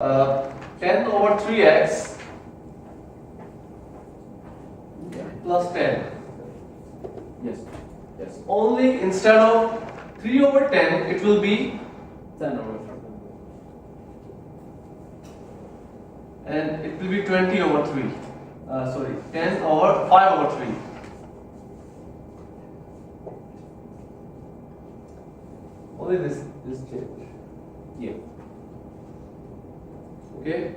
10 over 3x plus 10. Yes. Yes. Only instead of 3 over 10, it will be 10 over 3. and it will be 20 over 3. Sorry, 10 over 5 over 3. Only this change. Yeah. Okay.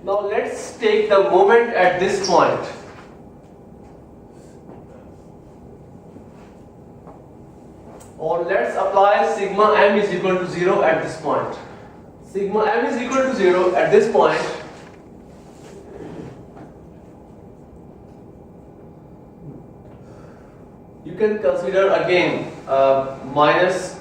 Now let's take the moment at this point. Or let's apply sigma m is equal to 0 at this point. Sigma m is equal to 0 at this point. You can consider again minus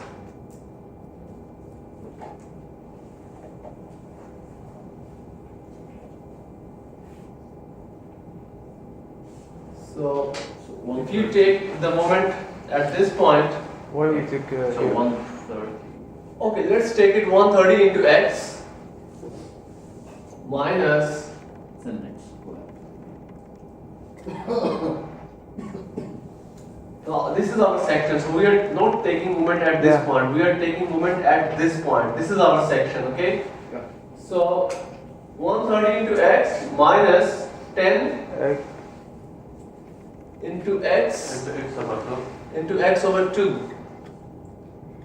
so if you take the moment at this point, Why we took So 130. okay, let's take it 130 into x minus 10x this is our section, so we are not taking moment at this Yeah. point, we are taking moment at this point. This is our section, okay? Yeah. So 130 into x minus 10 into x into x over 2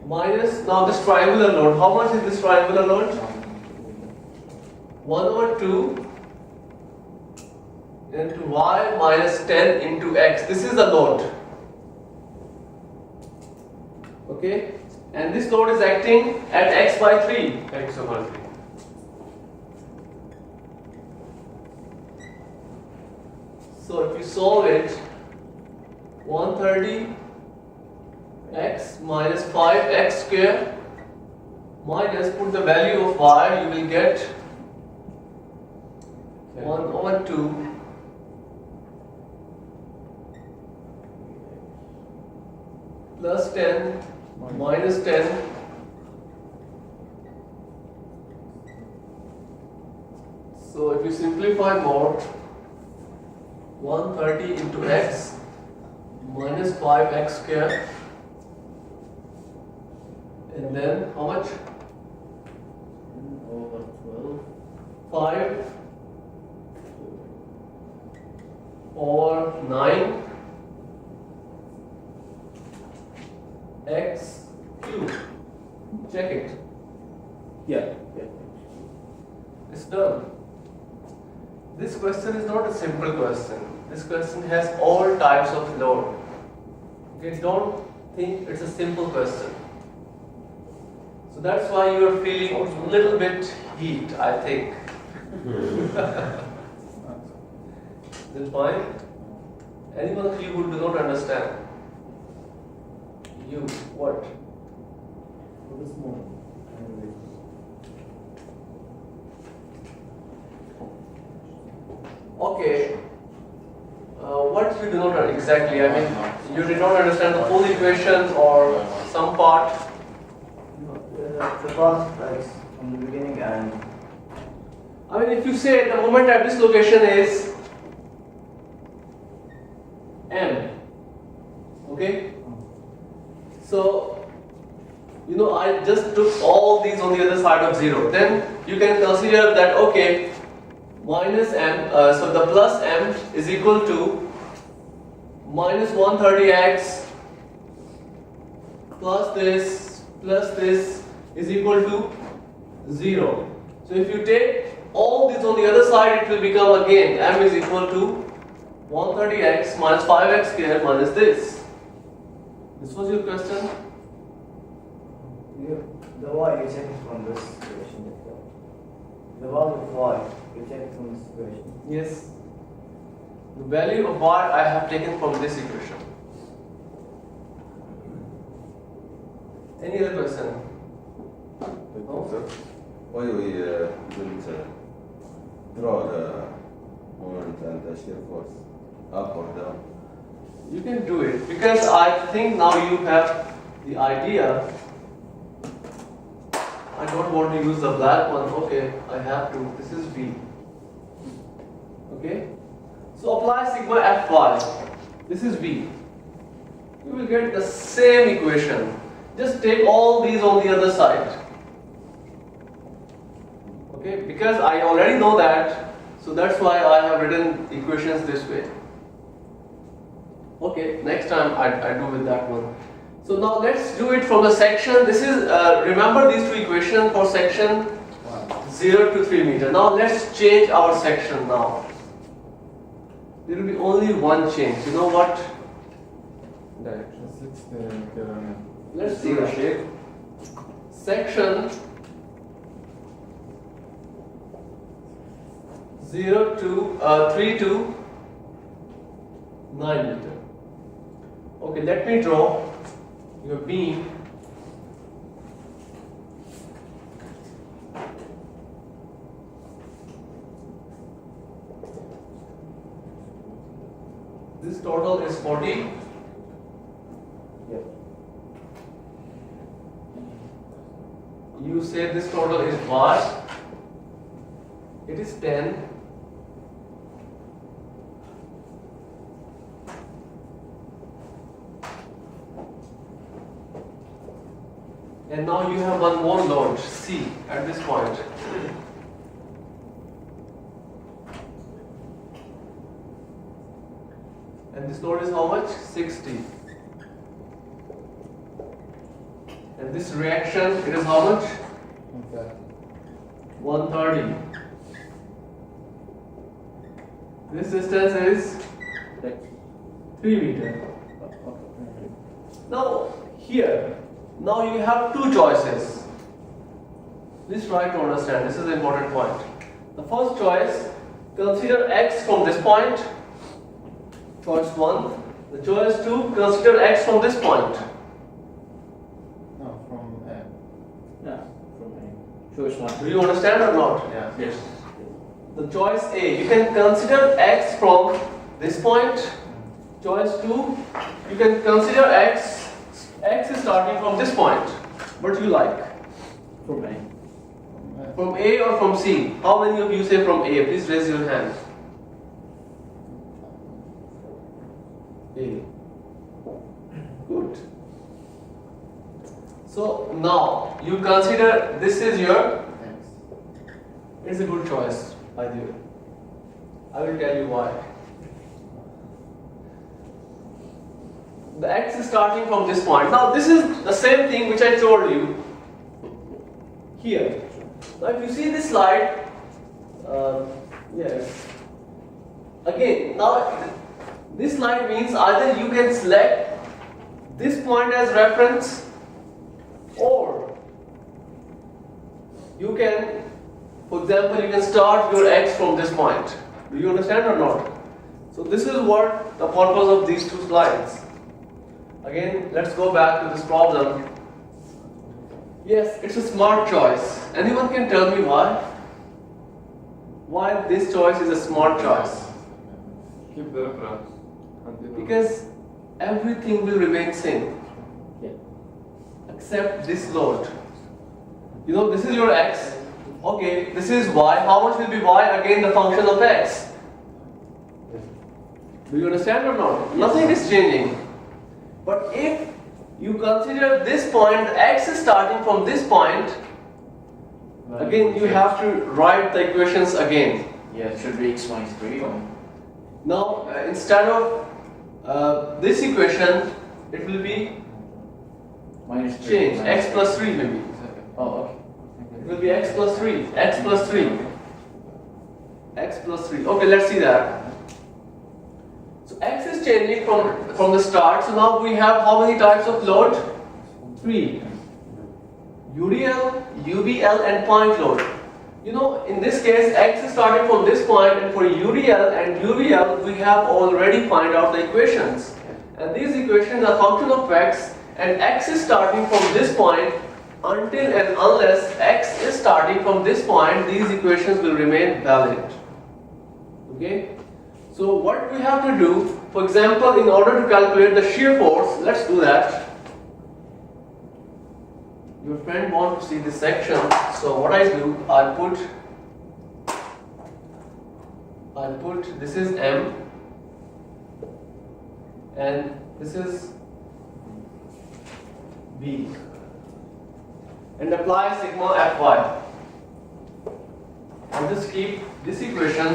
minus, now this triangular load, how much is this triangular load? 1 over 2 into y minus 10 into x. This is the load. Okay? And this load is acting at x by 3. X over 3. So if you solve it, 130 x minus 5x square minus, put the value of y, you will get 1 over 2 plus 10 minus 10 so if you simplify more, 130 into x minus 5x square, and then how much? over 12. 5 over 9 x cube. Check it. Yeah. Yeah. It's done. This question is not a simple question. This question has all types of load. Okay, don't think it's a simple question. So that's why you are feeling a little bit heat, I think. Is it fine? Anyone of you who do not understand? You, what? For this moment. Okay. What you do not exactly? I mean, you did not understand the full equation or some part. The first like from the beginning and I mean, if you say the moment at this location is m, okay? So, you know, I just took all these on the other side of 0. Then you can consider that, okay, minus m, so the plus m is equal to minus 130x plus this is equal to 0. So if you take all these on the other side, it will become again m is equal to 130x minus 5x square minus this. This was your question? the y you check it from this equation. The value of y you check it from this equation. Yes. The value of y I have taken from this equation. Any other question? No? Why we didn't draw the moment and the shear force up or down? You can do it because I think now you have the idea. I don't want to use the black one. Okay, I have to. This is V. Okay? So apply sigma Fy. This is V. You will get the same equation. Just take all these on the other side. Okay? Because I already know that, so that's why I have written equations this way. Okay, next time I do with that one. So now let's do it from the section. This is, remember these two equations for section 0 to 3 meter. Now let's change our section now. There will be only one change. You know what? Direction 16 kilometer. Let's see the shape. Section 0 to 3 to 9 meter. Okay, let me draw your beam. This total is 40. Yeah. You say this total is y. It is 10. And now you have one more load, C, at this point. And this load is how much? 60. And this reaction, it is how much? Okay. 130. This distance is 3 meter. Now, here, now you have two choices. Please try to understand, this is the important point. The first choice, consider x from this point. Choice 1. The choice 2, consider x from this point. No, from A. Yeah, from A. Choice one. Do you understand or not? Yeah. Yes. The choice A, you can consider x from this point. Choice 2, you can consider x is starting from this point. What do you like? From A. From A or from C? How many of you say from A? Please raise your hand. A. Good. So now you consider this is your X. It's a good choice, by the way. I will tell you why. The x is starting from this point. Now this is the same thing which I told you here. Now if you see this slide, yes. Again, now this slide means either you can select this point as reference or you can, for example, you can start your x from this point. Do you understand or not? So this is what the purpose of these two slides. Again, let's go back to this problem. Yes, it's a smart choice. Anyone can tell me why? Why this choice is a smart choice? Hibbeler branch. Because everything will remain same Yeah. except this load. You know, this is your x. Okay, this is y. How much will be y? Again, the function of x. Do you understand or not? Nothing is changing. But if you consider this point, x is starting from this point, again you have to write the equations again. Yeah, it should be x minus 3. Now, instead of this equation, it will be Minus 3. changed. X plus 3 maybe. Oh, okay. It will be x plus 3. X plus 3. X plus 3. Okay, let's see that. So x is changing from the start. So now we have how many types of load? 3. UDL, UBL and point load. You know, in this case, x is starting from this point, and for UDL and UBL, we have already find out the equations. And these equations are function of x, and x is starting from this point until and unless x is starting from this point, these equations will remain valid. Okay? So what we have to do, for example, in order to calculate the shear force, let's do that. Your friend wants to see this section, so what I do, I put this is M and this is B and apply sigma Fy. I'll just keep this equation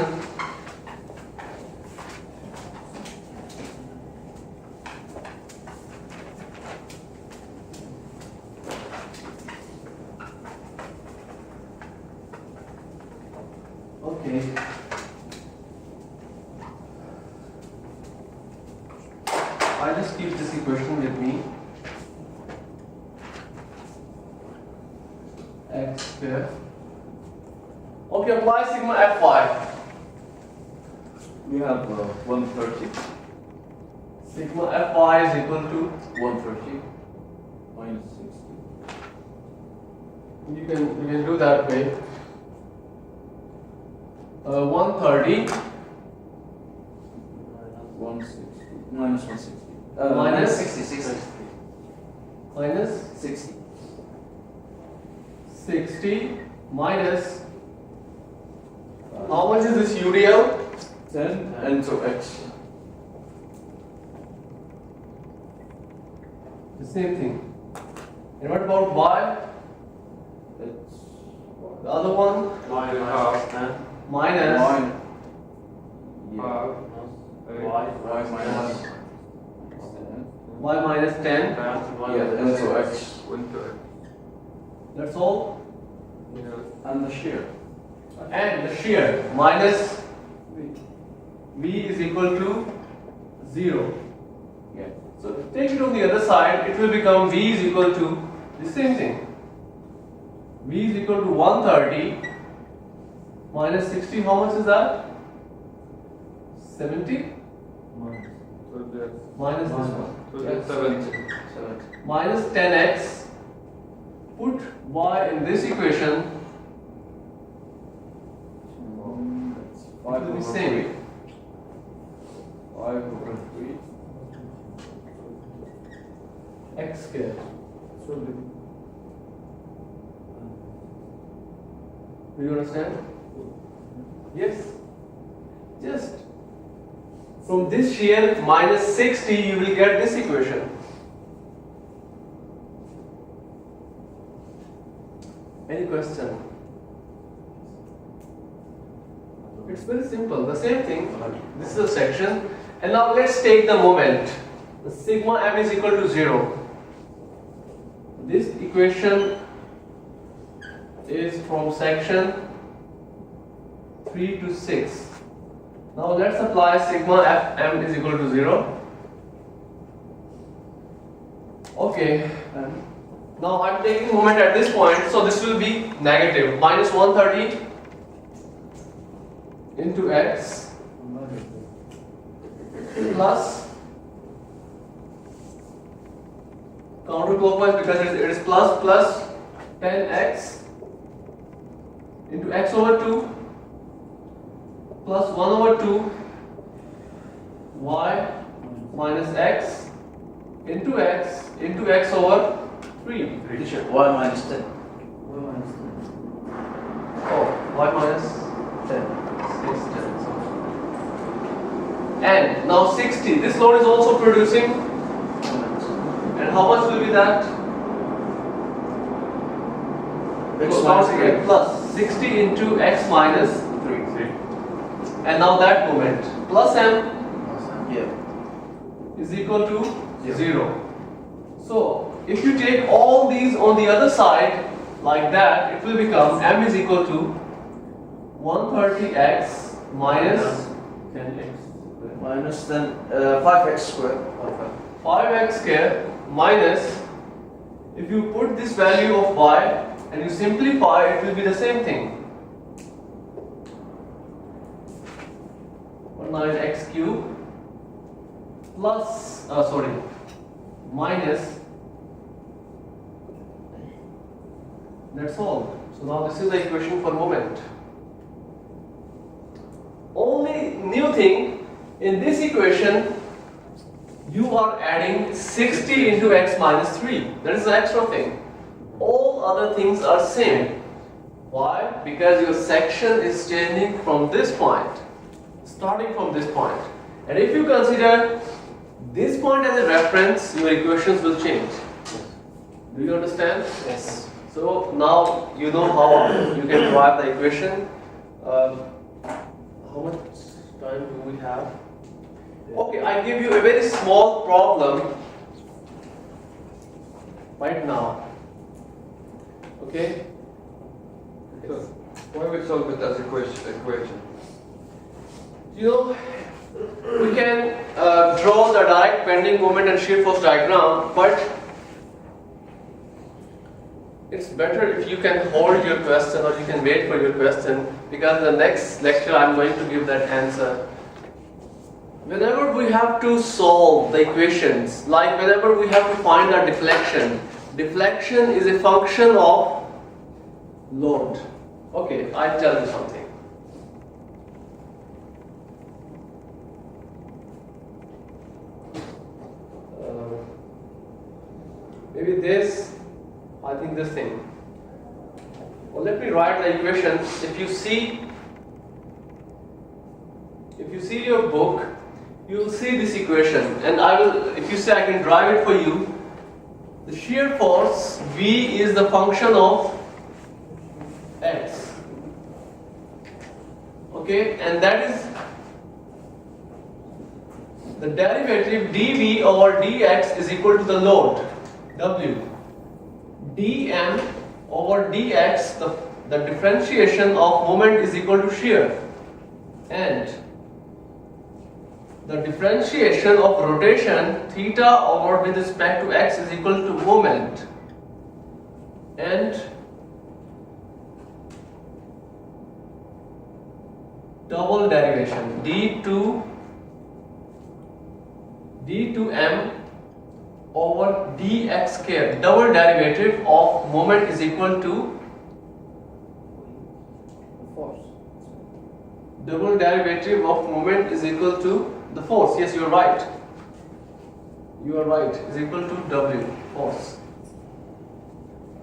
okay. I just keep this equation with me. X square. Okay, apply sigma Fy. We have 130. Sigma Fy is equal to 130 minus 60. you can do that way. 130 160 minus 160. Minus 60. minus 60. 60 minus how much is this UDL? 10 into x. The same thing. And what about Y? It's The other one? Half. Minus 9. Yeah. Half. Y minus 10. Y minus 10. Yeah, into x. 130. That's all. Yeah. And the shear. And the shear minus V is equal to 0. Yeah. So take it on the other side, it will become V is equal to the same thing. V is equal to 130 minus 60, how much is that? 70 So that's minus this one. so that's 70. 70. Minus 10x. Put y in this equation, That's it 5 will be over same. 3. 5 over 3. X square. Do you understand? Yes. Just from this shear minus 60, you will get this equation. Any question? It's very simple. The same thing. This is a section. And now let's take the moment. The sigma m is equal to 0. This equation is from section 3 to 6. Now let's apply sigma m is equal to 0. Okay. Now I'm taking moment at this point, so this will be negative. Minus 130 into x plus counterclockwise because it is plus 10x into x over 2 plus 1 over 2 y minus x into x over 3. Teacher, y minus 10. Oh, y minus 10. 6, 10. And now 60. This load is also producing. And how much will be that? X So minus once again, 3. plus 60 into x minus 3. and now that moment plus m Yeah. is equal to Zero. 0. So if you take all these on the other side like that, it will become m is equal to 130x minus 10x Minus 10, 5x squared. 5x square minus, if you put this value of y and you simplify, it will be the same thing. 19x cube plus, minus, that's all. So now this is the equation for moment. Only new thing, in this equation, you are adding 60 into x minus 3. That is the extra thing. all other things are same. Why? Because your section is changing from this point, starting from this point. And if you consider this point as a reference, your equations will change. Do you understand? Yes. So now you know how you can derive the equation. How much time do we have? Okay, I give you a very small problem right now. Okay? So, why we solve it as equation? You know, we can draw the direct bending moment and shear force diagram, but it's better if you can hold your question or you can wait for your question, because in the next lecture I'm going to give that answer. Whenever we have to solve the equations, like whenever we have to find a deflection, deflection is a function of load. Okay, I'll tell you something. Maybe this, I think this thing. Well, let me write the equation. If you see your book, you will see this equation, and I will, if you say I can drive it for you, the shear force V is the function of X. Okay, and that is the derivative dV over dx is equal to the load W. dm over dx, the differentiation of moment is equal to shear, and the differentiation of rotation theta over with respect to x is equal to moment, and double derivation d2m over dx square, double derivative of moment is equal to Force. double derivative of moment is equal to the force. Yes, you are right. You are right. Is equal to W, force.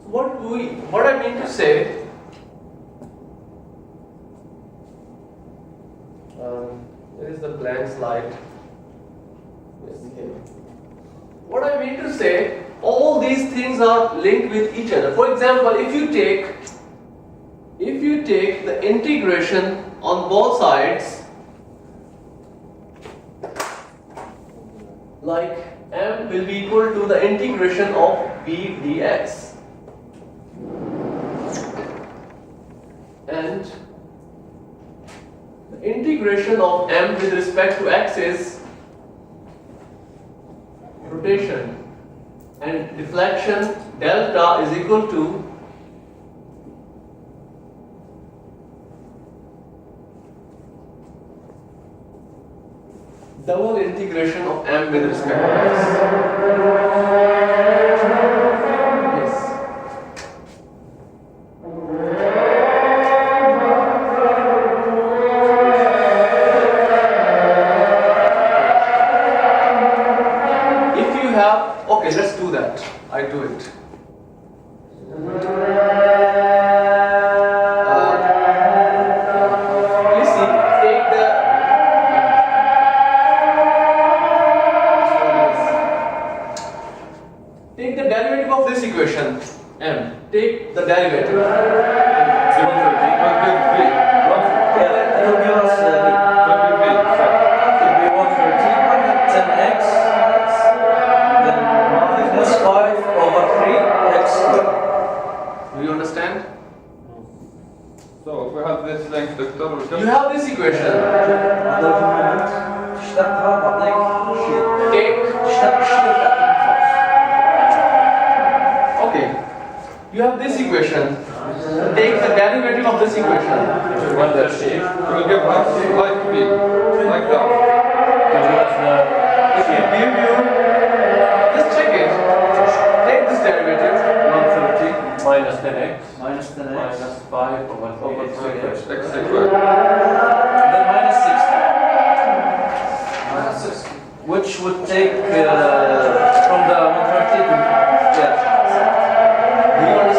So what I mean to say, where is the blank slide? Yes, here. What I mean to say, all these things are linked with each other. For example, if you take the integration on both sides, like m will be equal to the integration of b dx, and the integration of m with respect to x is rotation, and deflection delta is equal to double integration of m with respect to x. Yes. If you have, okay, let's do that. I do it. Please see, take the derivative of this equation, m. Take the derivative. Yeah, it'll give us it'll be 130 10x, then minus 5 over 3x squared. Do you understand? So if we have this length vector, we just You have this equation. هذا المومنت تشتقها بعطيك شير. Take, تشتق الشير تعطيك الفورس. okay. You have this equation. Take the derivative of this equation. run that shape. It will give us like B, like that. If you give you, just check it. Take this derivative. 130 minus 10x minus 10x minus 5 over 3 over 3x. x squared. Then minus 60. Minus 60. Which would take from the 130 to, yeah. Do you understand?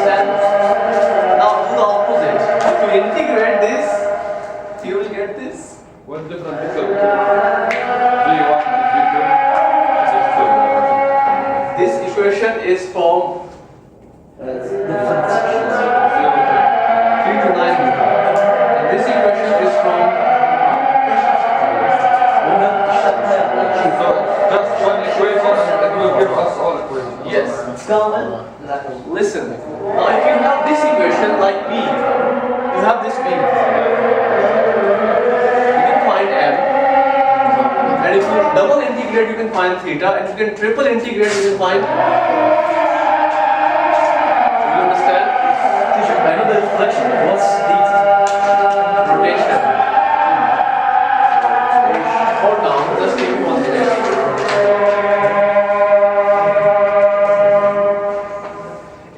get this? What difference between V1 and V2? This equation is from 3 to 9. And this equation is from So just one equation and it will give us all equations. yes. Listen. Now if you have this equation like B, you have this B. You can find M. And if you double integrate, you can find theta. And if you can triple integrate, you can find. Do you understand? Teacher, I know the reflection. What's the Rotation. Hold down. Just give me 1 minute.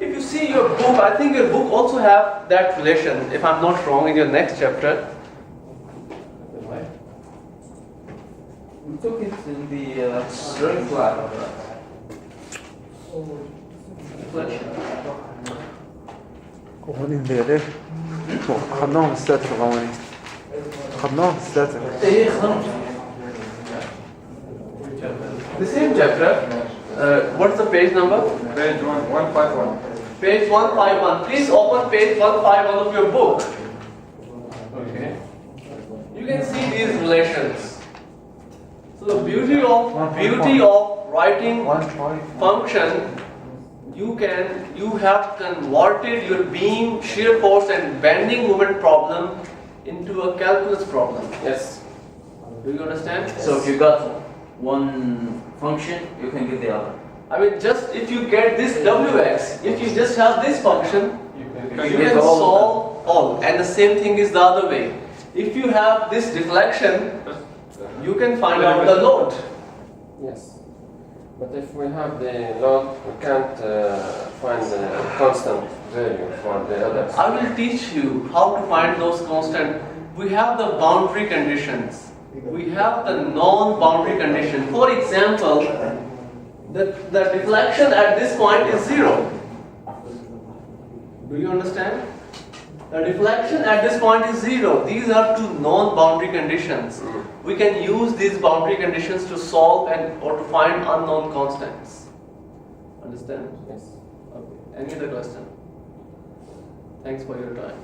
If you see your book, I think your book also have that relation. If I'm not wrong, in your next chapter. We took it in the drawing class. قوانين دياليه خدناهم ستات القوانين خدناهم ستات ايه خلاص. The same chapter. What's the page number? Page 151. Page 151. Please open page 151 of your book. Okay. You can see these relations. So the beauty of writing function, you have converted your beam, shear force, and bending moment problem into a calculus problem. Yes. Do you understand? So if you got one function, you can get the other. I mean, just if you get this Wx, if you just have this function, you get can all of solve all. And the same thing is the other way. If you have this deflection, you can find out the load. Yes, but if we have the load, we can't find the constant value for the others. I will teach you how to find those constant. We have the boundary conditions. We have the non-boundary condition. For example, the deflection at this point is 0. Do you understand? The deflection at this point is 0. These are two non-boundary conditions. We can use these boundary conditions to solve or to find unknown constants. Understand? Yes. Okay. Any other question? Thanks for your time.